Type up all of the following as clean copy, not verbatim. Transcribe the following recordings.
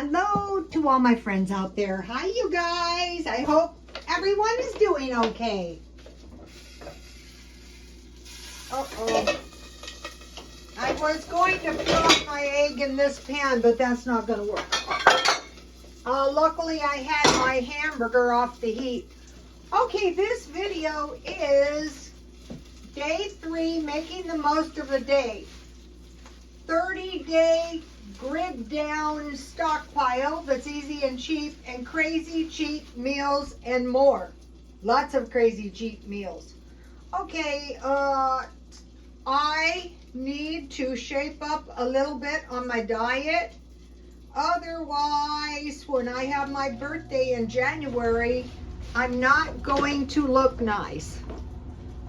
Hello to all my friends out there. Hi, you guys. I hope everyone is doing okay. Uh-oh. I was going to put my egg in this pan, but that's not going to work. Luckily, I had my hamburger off the heat. Okay, this video is day 3, making the most of the day. 30-day grid down stockpile that's easy and cheap, and crazy cheap meals and more. Lots of crazy cheap meals. Okay, I need to shape up a little bit on my diet. Otherwise, when I have my birthday in January, I'm not going to look nice.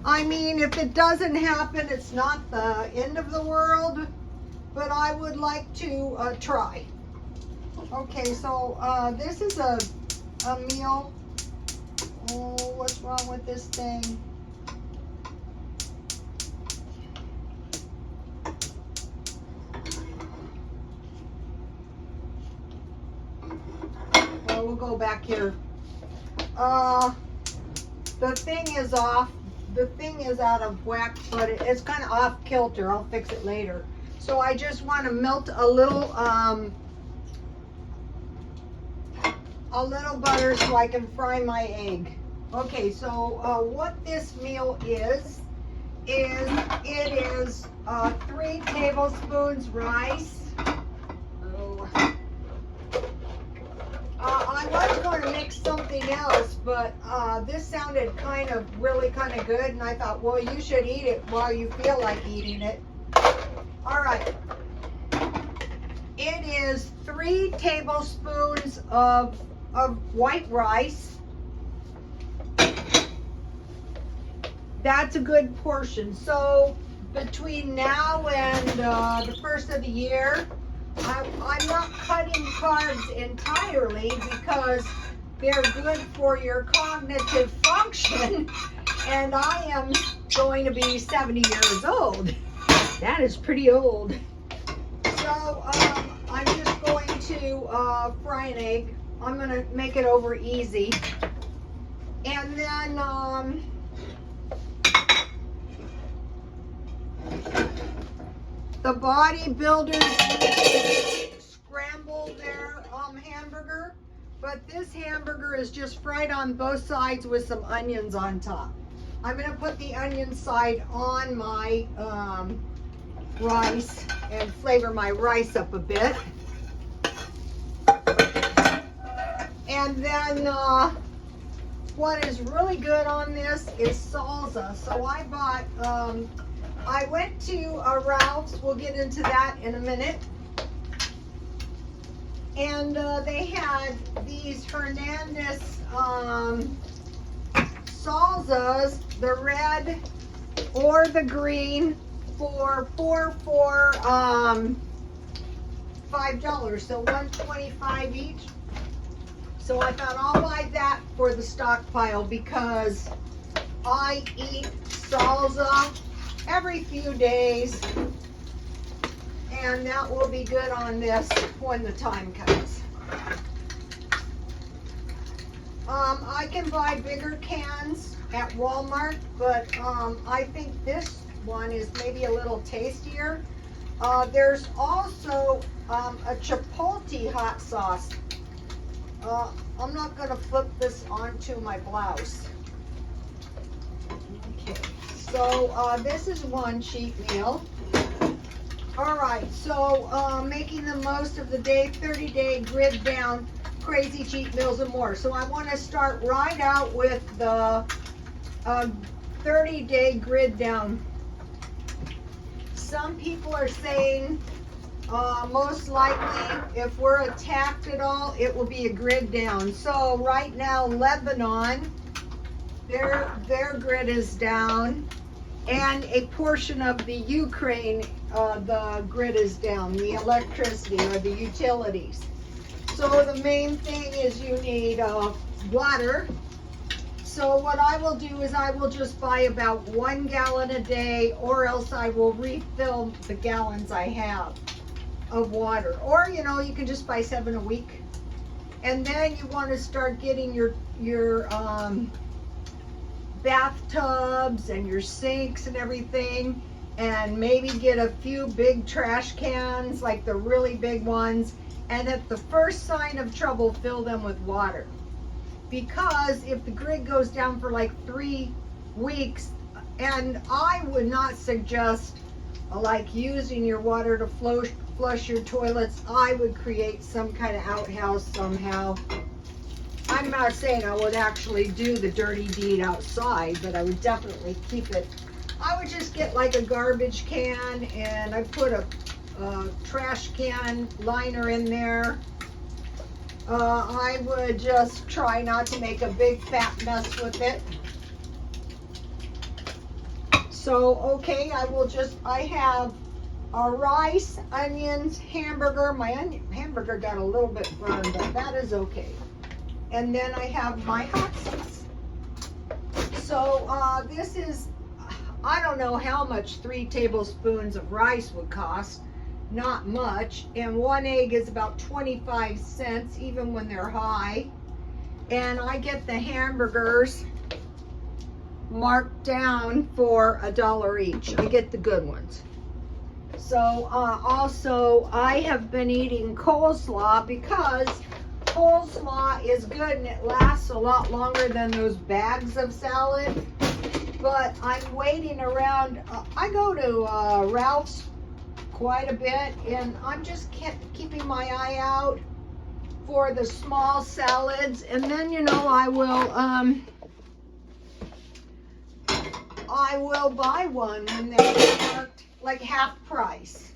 I mean, if it doesn't happen, it's not the end of the world, but I would like to try. Okay, so this is a meal. Oh, what's wrong with this thing? Well, we'll go back here. The thing is off. The thing is out of whack, but it's kind of off kilter. I'll fix it later. So I just want to melt a little butter so I can fry my egg. Okay, so what this meal is it is 3 tablespoons rice. I was going to mix something else, but this sounded really kind of good, and I thought, well, you should eat it while you feel like eating it. All right. It is 3 tablespoons of white rice. That's a good portion. So between now and the first of the year, I'm not cutting carbs entirely because they're good for your cognitive function, and I am going to be 70 years old. That is pretty old. So I'm just going to fry an egg. I'm going to make it over easy. And then the bodybuilders scramble their hamburger, but this hamburger is just fried on both sides with some onions on top. I'm going to put the onion side on my rice and flavor my rice up a bit. And then what is really good on this is salsa. So I bought, I went to Ralph's, we'll get into that in a minute. And they had these Hernandez salsas, the red or the green, for $5, so $1.25 each. So I thought I'll buy that for the stockpile because I eat salsa every few days, and that will be good on this when the time comes. I can buy bigger cans at Walmart, but I think this one is maybe a little tastier. There's also a chipotle hot sauce. I'm not going to flip this onto my blouse. Okay, so this is one cheat meal. All right, so making the most of the day, 30-day grid down, crazy cheat meals and more. So I want to start right out with the 30-day grid down. Some people are saying most likely if we're attacked at all, it will be a grid down. So right now, Lebanon, their grid is down, and a portion of the Ukraine, the grid is down, the electricity or the utilities. So the main thing is you need water. So what I will do is I will just buy about 1 gallon a day, or else I will refill the gallons I have. of water. Or, you know, you can just buy 7 a week. And then you want to start getting your bathtubs and your sinks and everything, and maybe get a few big trash cans, like the really big ones, and at the first sign of trouble, fill them with water. Because if the grid goes down for like 3 weeks, and I would not suggest like using your water to flush your toilets, I would create some kind of outhouse somehow. I'm not saying I would actually do the dirty deed outside, but I would definitely keep it. I would just get like a garbage can, and I put a trash can liner in there. I would just try not to make a big fat mess with it. So, okay, I have rice, onions, hamburger. My hamburger got a little bit burned, but that is okay. And then I have my hot sauce. So this is, I don't know how much 3 tablespoons of rice would cost. Not much. And 1 egg is about 25 cents, even when they're high. And I get the hamburgers marked down for $1 each. I get the good ones. So also I have been eating coleslaw, because coleslaw is good and it lasts a lot longer than those bags of salad. But I'm waiting around. I go to Ralph's quite a bit, and I'm just keeping my eye out for the small salads, and then, you know, I will buy one when they're marked like half price.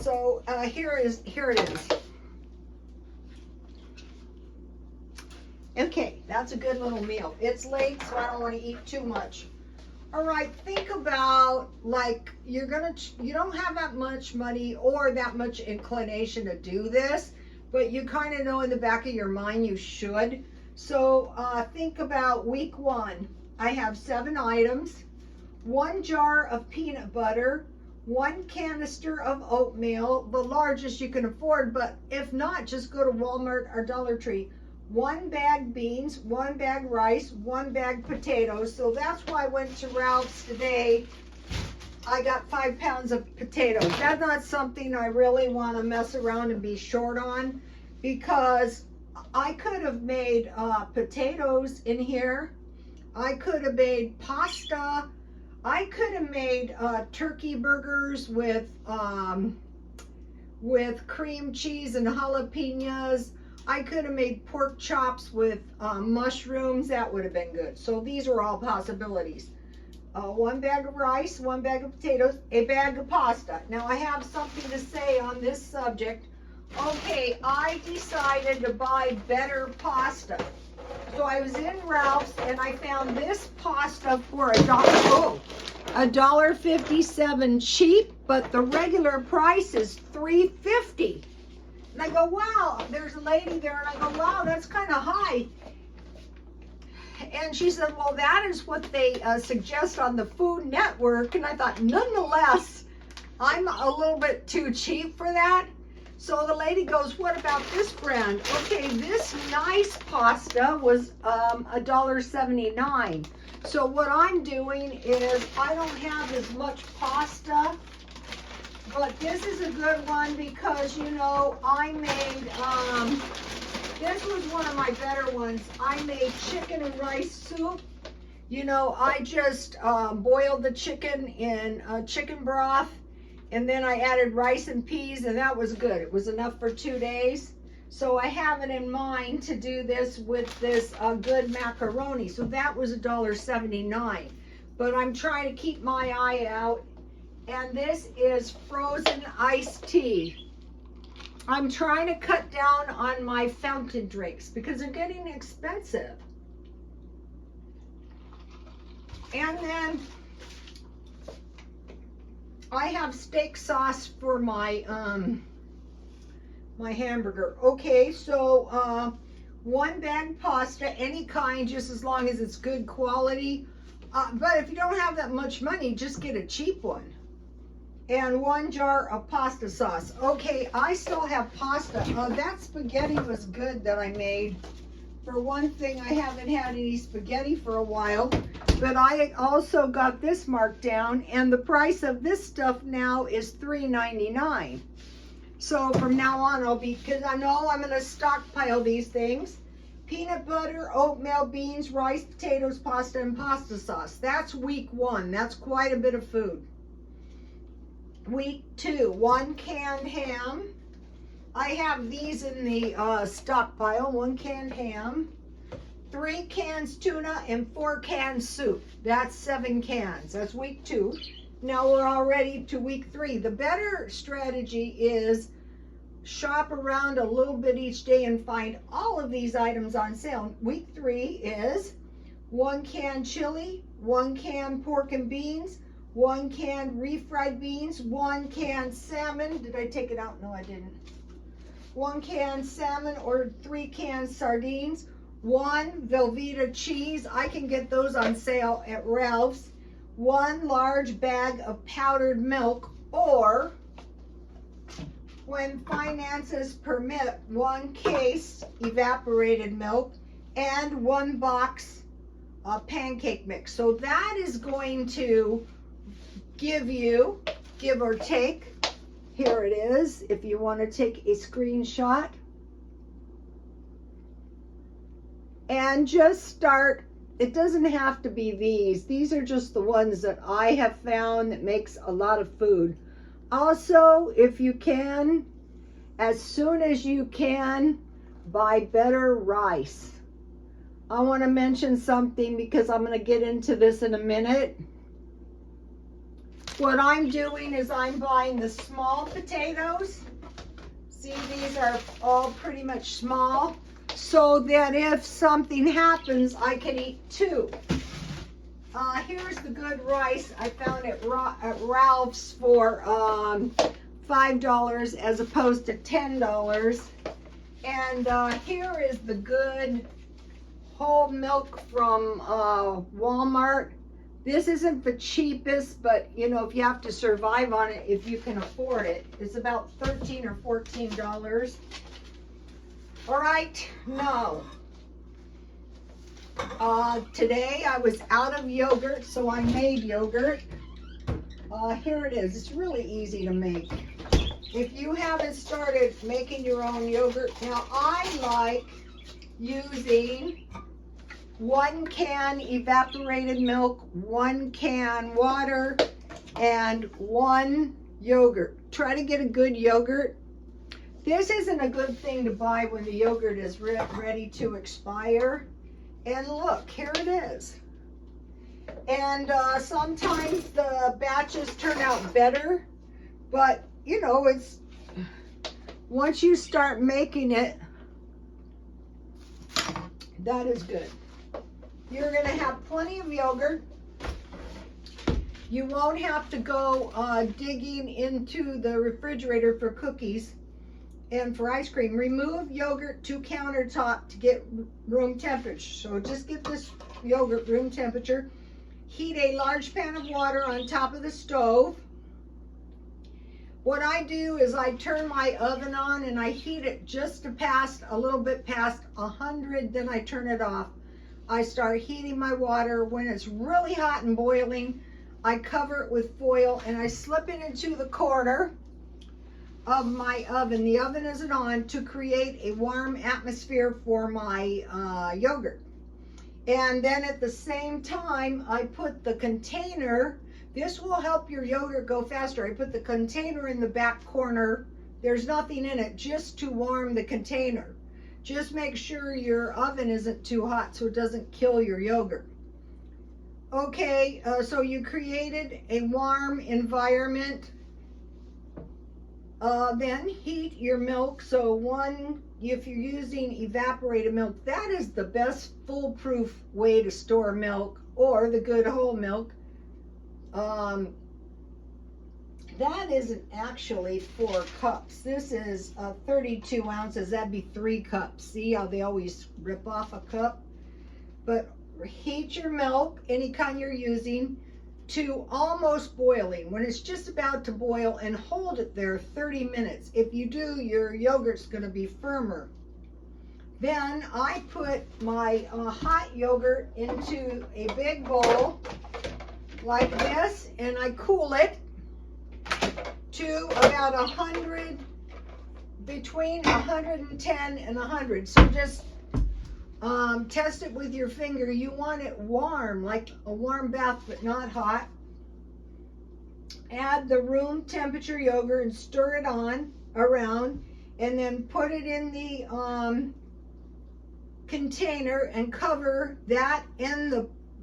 So here it is. Okay, that's a good little meal. It's late, so I don't want to eat too much. All right, think about, like, you don't have that much money or that much inclination to do this, but you kind of know in the back of your mind you should. So think about week 1. I have 7 items, 1 jar of peanut butter, 1 canister of oatmeal, the largest you can afford, but if not, just go to Walmart or Dollar Tree. 1 bag beans, 1 bag rice, 1 bag potatoes. So that's why I went to Ralph's today. I got 5 pounds of potatoes. That's not something I really want to mess around and be short on, because I could have made potatoes in here. I could have made pasta. I could have made turkey burgers with cream cheese and jalapenos. I could have made pork chops with mushrooms. That would have been good. So these are all possibilities. 1 bag of rice, 1 bag of potatoes, a bag of pasta. Now I have something to say on this subject. Okay, I decided to buy better pasta. So I was in Ralph's and I found this pasta for $1.57 cheap, but the regular price is $3.50. And I go, wow, there's a lady there, and I go, wow, that's kind of high. And she said, well, that is what they suggest on the Food Network. And I thought, nonetheless, I'm a little bit too cheap for that. So the lady goes, what about this brand? Okay, this nice pasta was $1.79. So what I'm doing is, I don't have as much pasta, but this is a good one because, you know, I made, this was one of my better ones. I made chicken and rice soup. You know, I just boiled the chicken in chicken broth, and then I added rice and peas, and that was good. It was enough for 2 days. So I have it in mind to do this with this good macaroni. So that was $1.79. But I'm trying to keep my eye out. And this is frozen iced tea. I'm trying to cut down on my fountain drinks because they're getting expensive. And then I have steak sauce for my my hamburger. Okay, so 1 bag pasta, any kind, just as long as it's good quality. But if you don't have that much money, just get a cheap one. and 1 jar of pasta sauce. Okay, I still have pasta. That spaghetti was good that I made. For one thing, I haven't had any spaghetti for a while, but I also got this marked down, and the price of this stuff now is $3.99. So from now on, because I know I'm gonna stockpile these things. Peanut butter, oatmeal, beans, rice, potatoes, pasta, and pasta sauce. That's week 1. That's quite a bit of food. Week 2, 1 canned ham. I have these in the stockpile. 1 canned ham, 3 cans tuna, and 4 cans soup. That's 7 cans. That's week 2. Now we're already to week 3. The better strategy is shop around a little bit each day and find all of these items on sale. Week 3 is 1 can chili, 1 can pork and beans, 1 can refried beans, 1 can salmon. Did I take it out? No, I didn't. 1 can salmon or 3 cans sardines, 1 Velveeta cheese. I can get those on sale at Ralph's. 1 large bag of powdered milk, or when finances permit, 1 case evaporated milk, and 1 box of pancake mix. So that is going to give you, give or take, here it is, if you want to take a screenshot. And just start, it doesn't have to be these. These are just the ones that I have found that makes a lot of food. Also, if you can, as soon as you can, buy better rice. I want to mention something because I'm going to get into this in a minute. What I'm doing is I'm buying the small potatoes. See, these are all pretty much small, so that if something happens, I can eat 2. Here's the good rice. I found it at Ralph's for $5 as opposed to $10. And here is the good whole milk from Walmart. This isn't the cheapest, but you know, if you have to survive on it, if you can afford it, it's about $13 or $14. All right, no. Today I was out of yogurt, so I made yogurt. Here it is. It's really easy to make. If you haven't started making your own yogurt, now I like using 1 can evaporated milk, 1 can water, and 1 yogurt. Try to get a good yogurt. This isn't a good thing to buy when the yogurt is ready to expire. And look, here it is. And sometimes the batches turn out better, but you know, it's once you start making it, that is good. You're going to have plenty of yogurt. You won't have to go digging into the refrigerator for cookies and for ice cream. Remove yogurt to countertop to get room temperature. So just get this yogurt room temperature. Heat a large pan of water on top of the stove. What I do is I turn my oven on and I heat it just to past, a little bit past 100, then I turn it off. I start heating my water. When it's really hot and boiling, I cover it with foil and I slip it into the corner of my oven. The oven isn't on, to create a warm atmosphere for my yogurt. And then at the same time, I put the container. This will help your yogurt go faster. I put the container in the back corner. There's nothing in it, just to warm the container. Just make sure your oven isn't too hot so it doesn't kill your yogurt. Okay, so you created a warm environment. Then heat your milk. So if you're using evaporated milk, that is the best foolproof way to store milk, or the good whole milk. That isn't actually 4 cups. This is 32 ounces. That'd be 3 cups. See how they always rip off a cup? But heat your milk, any kind you're using. to almost boiling, when it's just about to boil, and hold it there 30 minutes. If you do, your yogurt's going to be firmer. Then I put my hot yogurt into a big bowl like this, and I cool it to about 100, between 110 and 100. So just test it with your finger. You want it warm, like a warm bath, but not hot. Add the room temperature yogurt and stir it on around, and then put it in the container and cover that in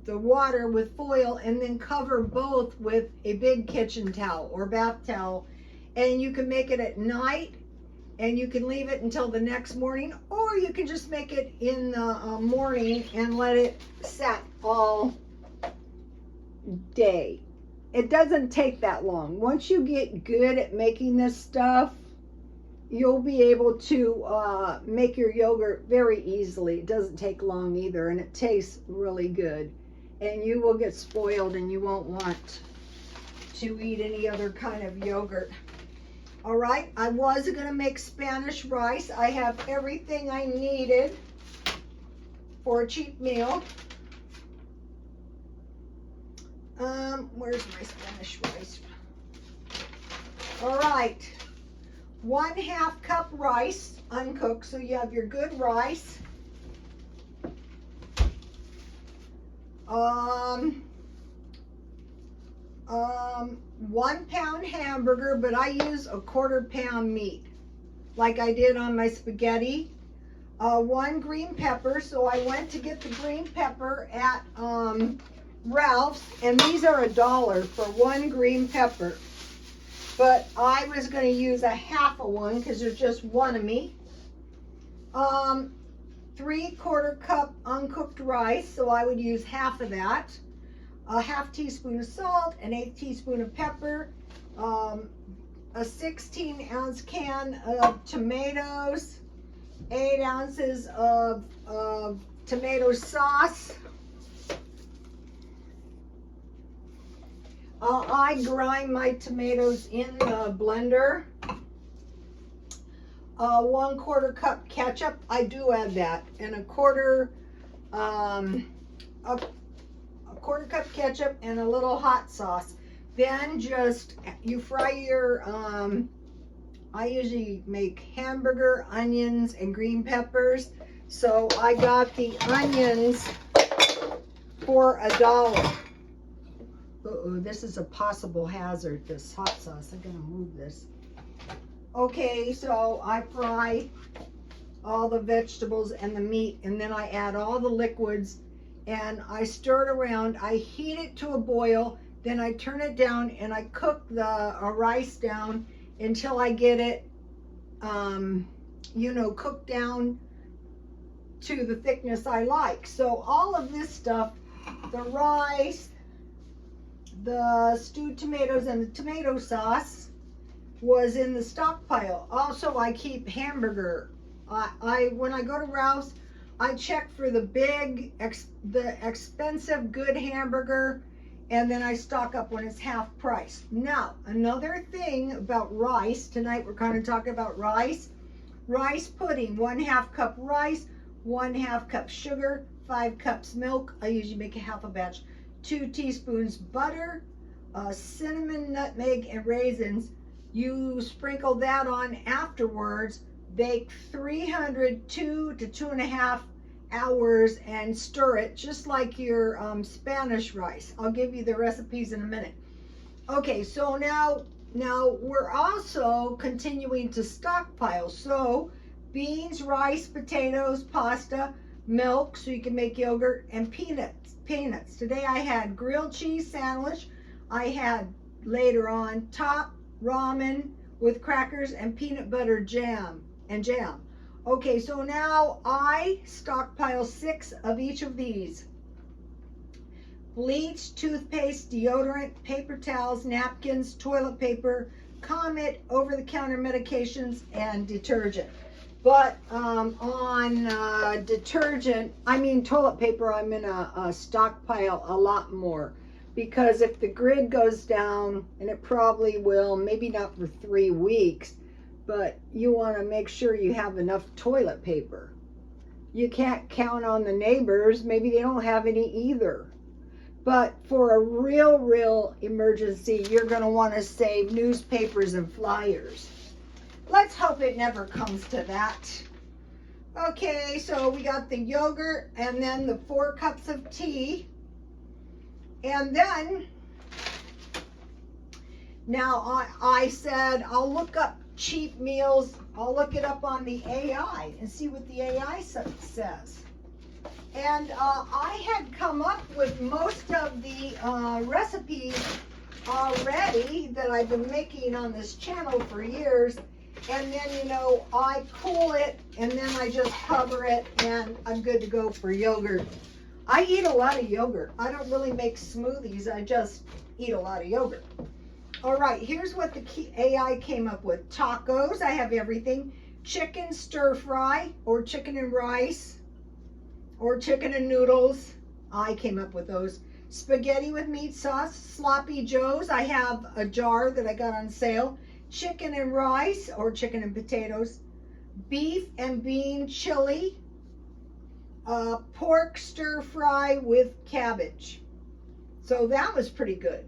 the water with foil, and then cover both with a big kitchen towel or bath towel. And you can make it at night, and you can leave it until the next morning, or you can just make it in the morning and let it set all day. It doesn't take that long. Once you get good at making this stuff, you'll be able to make your yogurt very easily. It doesn't take long either, and it tastes really good. And you will get spoiled, and you won't want to eat any other kind of yogurt. All right, I was going to make Spanish rice. I have everything I needed for a cheap meal. Where's my Spanish rice? All right, 1/2 cup rice, uncooked, so you have your good rice. 1 pound hamburger, but I use a 1/4 pound meat, like I did on my spaghetti. 1 green pepper, so I went to get the green pepper at Ralph's, and these are $1 for 1 green pepper. But I was going to use 1/2 of one because there's just one of me. 3/4 cup uncooked rice, so I would use 1/2 of that. 1/2 teaspoon of salt, an 1/8 teaspoon of pepper, a 16-ounce can of tomatoes, 8 ounces of tomato sauce. I grind my tomatoes in the blender. 1/4 cup ketchup, I do add that, and a quarter cup ketchup and a little hot sauce. Then just you fry your I usually make hamburger, onions, and green peppers. So I got the onions for $1. Uh-oh, this is a possible hazard, this hot sauce. I'm gonna move this. Okay, so I fry all the vegetables and the meat, and then I add all the liquids, and I stir it around. I heat it to a boil, then I turn it down, and I cook the rice down until I get it, cooked down to the thickness I like. So all of this stuff, the rice, the stewed tomatoes, and the tomato sauce was in the stockpile. Also, I keep hamburger. When I go to Ralph's, I check for the expensive good hamburger, and then I stock up when it's half price. Now, another thing about rice, tonight we're kind of talking about rice. Rice pudding, 1/2 cup rice, 1/2 cup sugar, 5 cups milk. I usually make a half a batch. 2 teaspoons butter, cinnamon, nutmeg, and raisins. You sprinkle that on afterwards. Bake 2 to 2.5 hours and stir it just like your Spanish rice. I'll give you the recipes in a minute. Okay, so now we're also continuing to stockpile. So beans, rice, potatoes, pasta, milk, so you can make yogurt, and peanuts. Today I had grilled cheese sandwich. I had later on top ramen with crackers and peanut butter jam. Okay, so now I stockpile 6 of each of these. Bleach, toothpaste, deodorant, paper towels, napkins, toilet paper, Comet, over-the-counter medications, and detergent. But on toilet paper, I'm going to stockpile a lot more. because if the grid goes down, and it probably will, maybe not for 3 weeks, but you want to make sure you have enough toilet paper. You can't count on the neighbors. Maybe they don't have any either. But for a real emergency, you're going to want to save newspapers and flyers. Let's hope it never comes to that. Okay, so we got the yogurt and then the 4 cups of tea. And then, now I said I'll look up cheap meals. I'll look it up on the AI and see what the AI says. And I had come up with most of the recipes already that I've been making on this channel for years. And then, you know, I cool it and then I just cover it and I'm good to go for yogurt. I eat a lot of yogurt. I don't really make smoothies. I just eat a lot of yogurt. All right, here's what the AI came up with. Tacos, I have everything. Chicken stir fry or chicken and rice or chicken and noodles. I came up with those. Spaghetti with meat sauce, sloppy joes. I have a jar that I got on sale. Chicken and rice or chicken and potatoes. Beef and bean chili. Pork stir fry with cabbage. So that was pretty good.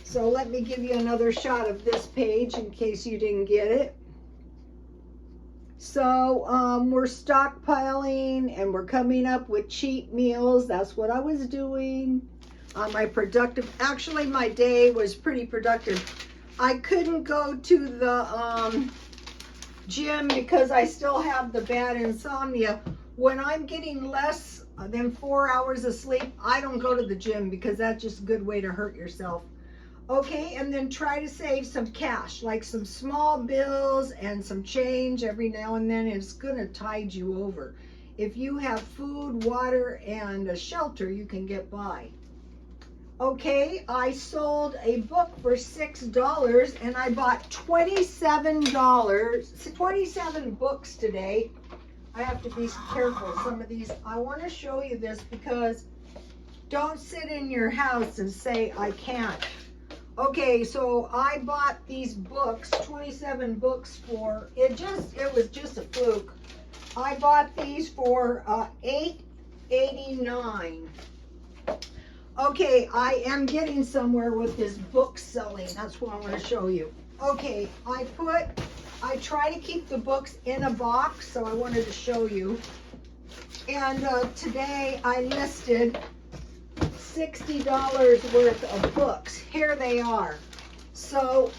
So let me give you another shot of this page in case you didn't get it. So we're stockpiling and we're coming up with cheap meals. That's what I was doing. Actually my day was pretty productive. I couldn't go to the gym because I still have the bad insomnia. When I'm getting less than 4 hours of sleep, I don't go to the gym because that's just a good way to hurt yourself. Okay, and then try to save some cash, like some small bills and some change every now and then. It's going to tide you over. If you have food, water, and a shelter, you can get by. Okay, I sold a book for $6 and I bought $27, 27 books today. I have to be careful. Some of these, I want to show you this because don't sit in your house and say, I can't. Okay, so I bought these books, 27 books for, it was just a fluke. I bought these for $8.89. Okay, I am getting somewhere with this book selling. That's what I want to show you. Okay, I try to keep the books in a box, so I wanted to show you. And today I listed $60 worth of books. Here they are. So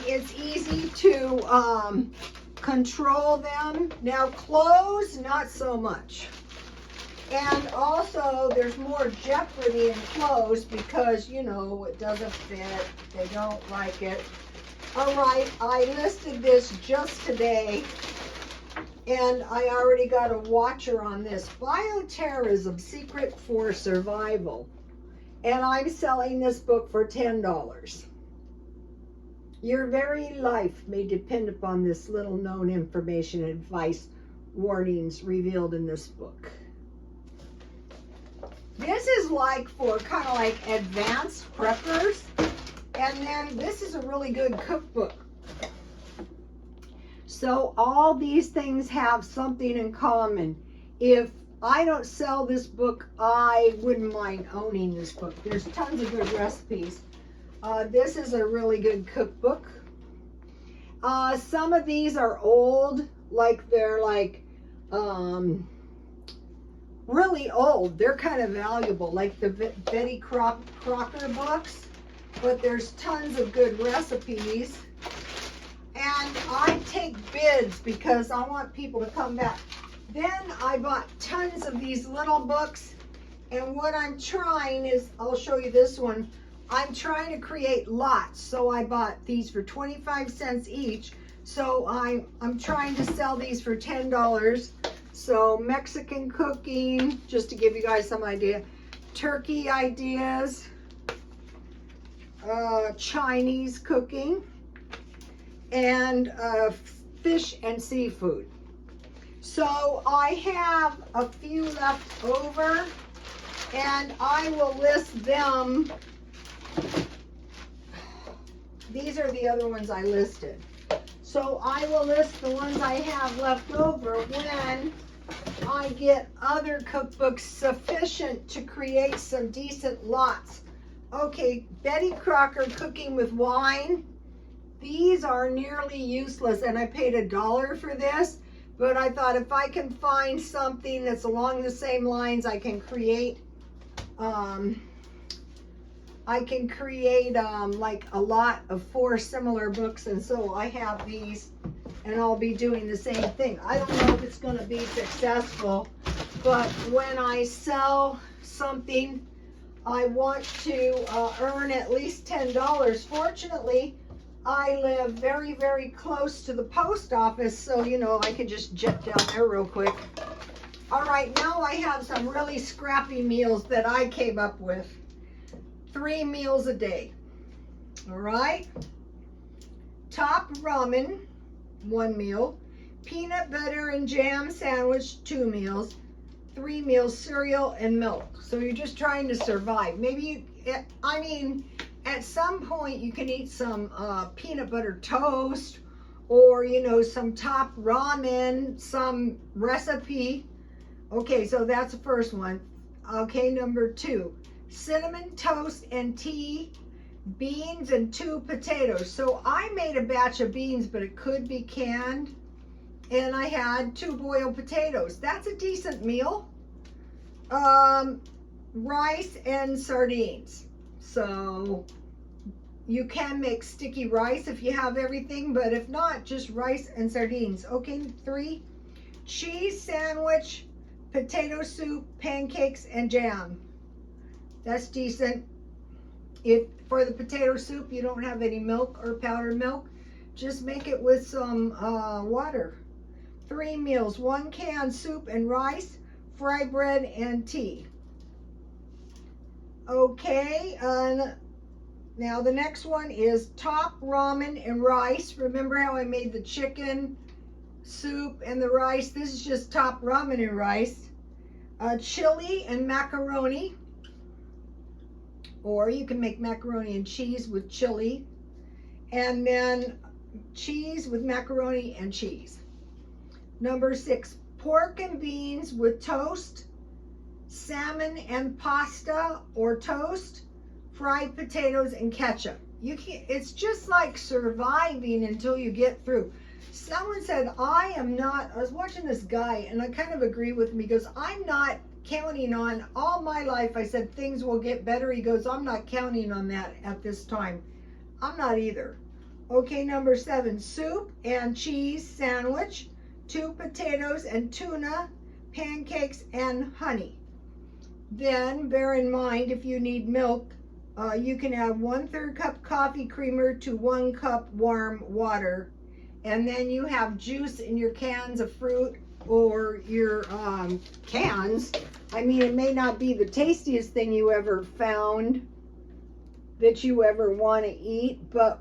it's easy to control them. Now clothes, not so much. And also there's more jeopardy in clothes because, you know, it doesn't fit. They don't like it. All right, I listed this just today. And I already got a watcher on this. Bioterrorism, Secret for Survival. And I'm selling this book for $10. Your very life may depend upon this little known information and advice warnings revealed in this book. This is like for kind of like advanced preppers. And then this is a really good cookbook. So all these things have something in common. If I don't sell this book, I wouldn't mind owning this book. There's tons of good recipes. This is a really good cookbook. Some of these are old, like they're like really old. They're kind of valuable, like the Betty Crocker books. But there's tons of good recipes. And I take bids because I want people to come back. Then I bought tons of these little books. And what I'm trying is, I'll show you this one. I'm trying to create lots. So I bought these for 25 cents each. So I'm trying to sell these for $10. So Mexican cooking, just to give you guys some idea. Turkey ideas. Chinese cooking. And fish and seafood. So I have a few left over and I will list them These are the other ones I listed. So I will list the ones I have left over when I get other cookbooks sufficient to create some decent lots. Okay, Betty Crocker Cooking with Wine. These are nearly useless, and I paid $1 for this, but I thought if I can find something that's along the same lines, I can create like a lot of 4 similar books, and so I have these, and I'll be doing the same thing. I don't know if it's going to be successful, but when I sell something, I want to earn at least $10. Fortunately, I live very, very close to the post office, so you know I can just jet down there real quick. All right, now I have some really scrappy meals that I came up with. 3 meals a day. All right. Top ramen, 1 meal. Peanut butter and jam sandwich, 2 meals. 3 meals cereal and milk. So you're just trying to survive. Maybe I mean, at some point you can eat some peanut butter toast, or you know, some top ramen, some recipe. Okay, so that's the first one. Okay, number 2. Cinnamon toast and tea, beans and 2 potatoes. So I made a batch of beans, but it could be canned, and I had 2 boiled potatoes. That's a decent meal. Rice and sardines. So you can make sticky rice if you have everything, but if not, just rice and sardines. Okay, 3. Cheese sandwich, potato soup, pancakes, and jam. That's decent. If for the potato soup you don't have any milk or powdered milk, just make it with some water. 3 meals, 1 can soup and rice, fry bread and tea. Okay, now the next one is top ramen and rice. Remember how I made the chicken soup and the rice? This is just top ramen and rice. Chili and macaroni. Or you can make macaroni and cheese with chili. And then cheese with macaroni and cheese. Number 6, pork and beans with toast, salmon and pasta or toast, fried potatoes and ketchup. It's just like surviving until you get through. Someone said, I was watching this guy, and I kind of agree with him. He goes, I'm not counting on, all my life I said things will get better. He goes, I'm not counting on that at this time. I'm not either. Okay, number 7, soup and cheese sandwich, 2 potatoes and tuna, pancakes and honey. Then bear in mind, if you need milk, you can add 1/3 cup coffee creamer to 1 cup warm water. And then you have juice in your cans of fruit or your cans. I mean, it may not be the tastiest thing you ever found that you ever want to eat, but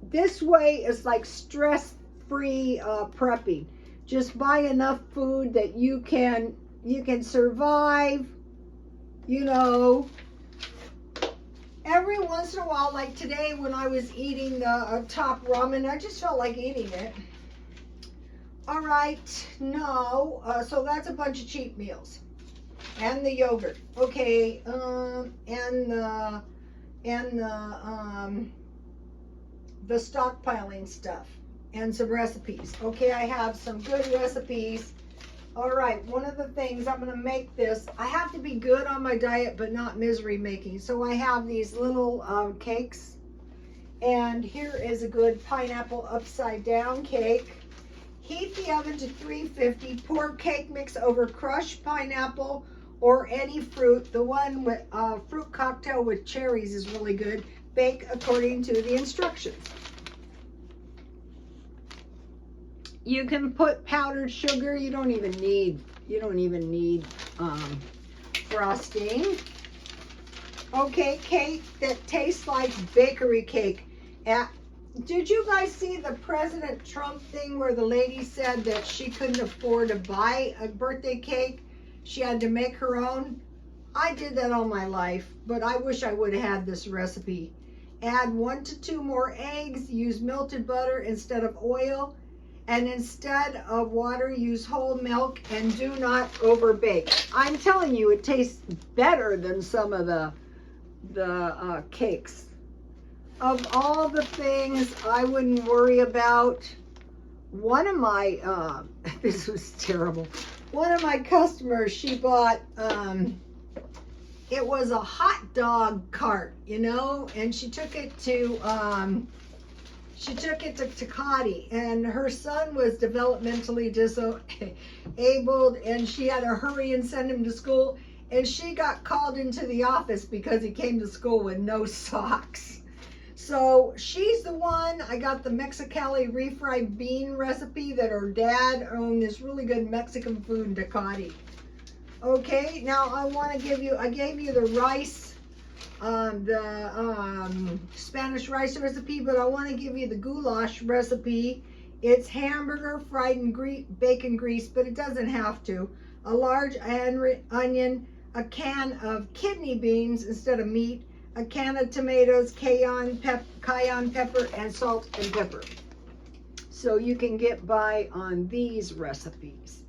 this way is like stress-free prepping. Just buy enough food that you can survive, you know. Every once in a while, like today when I was eating the top ramen, I just felt like eating it. All right, no, so that's a bunch of cheap meals. And the yogurt, okay, and the stockpiling stuff and some recipes. Okay, I have some good recipes. All right, one of the things I'm gonna make this, I have to be good on my diet, but not misery making. So I have these little cakes, and here is a good pineapple upside down cake. Heat the oven to 350, pour cake mix over crushed pineapple or any fruit. The one with fruit cocktail with cherries is really good. Bake according to the instructions. You can put powdered sugar. You don't even need frosting. Okay, cake that tastes like bakery cake. Did you guys see the President Trump thing where the lady said that she couldn't afford to buy a birthday cake? She had to make her own. I did that all my life, but I wish I would have had this recipe. Add 1 to 2 more eggs, use melted butter instead of oil, and instead of water, use whole milk, and do not overbake. I'm telling you, it tastes better than some of the cakes. Of all the things I wouldn't worry about, one of my, this was terrible. One of my customers, she bought, it was a hot dog cart, you know, and she took it to Tecate, and her son was developmentally disabled, and she had to hurry and send him to school, and she got called into the office because he came to school with no socks. So she's the one. I got the Mexicali refried bean recipe that her dad owned this really good Mexican food in Tecate. Okay, now I want to give you, I gave you the rice, Spanish rice recipe, but I want to give you the goulash recipe. It's hamburger fried in bacon grease, but it doesn't have to. A large onion, a can of kidney beans instead of meat, a can of tomatoes, cayenne pepper, and salt and pepper. So you can get by on these recipes.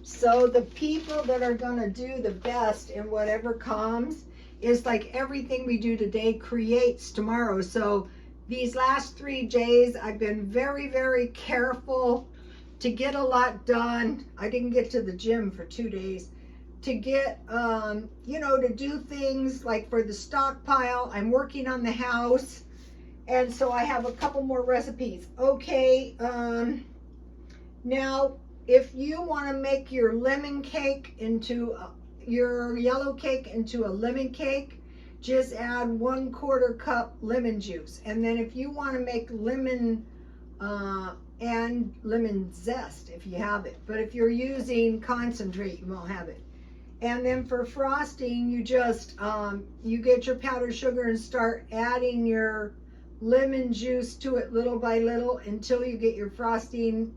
So the people that are going to do the best in whatever comes is like everything we do today creates tomorrow. So these last 3 days, I've been very, very careful to get a lot done. I didn't get to the gym for 2 days. To get, you know, to do things like for the stockpile. I'm working on the house. And so I have a couple more recipes. Okay, now, if you want to make your lemon cake into your yellow cake into a lemon cake, just add 1/4 cup lemon juice. And then if you want to make lemon and lemon zest, if you have it, but if you're using concentrate, you won't have it. And then for frosting, you just you get your powdered sugar and start adding your lemon juice to it little by little until you get your frosting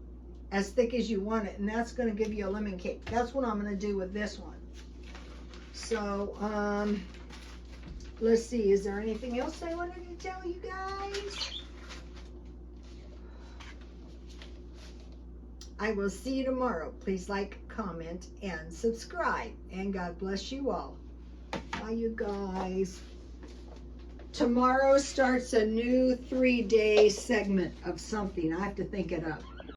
as thick as you want it, and that's going to give you a lemon cake. That's what I'm going to do with this one. So let's see, is there anything else I wanted to tell you guys? I will see you tomorrow. Please like, comment, and subscribe, and God bless you all. Bye, you guys. Tomorrow starts a new 3-day segment of something. I have to think it up.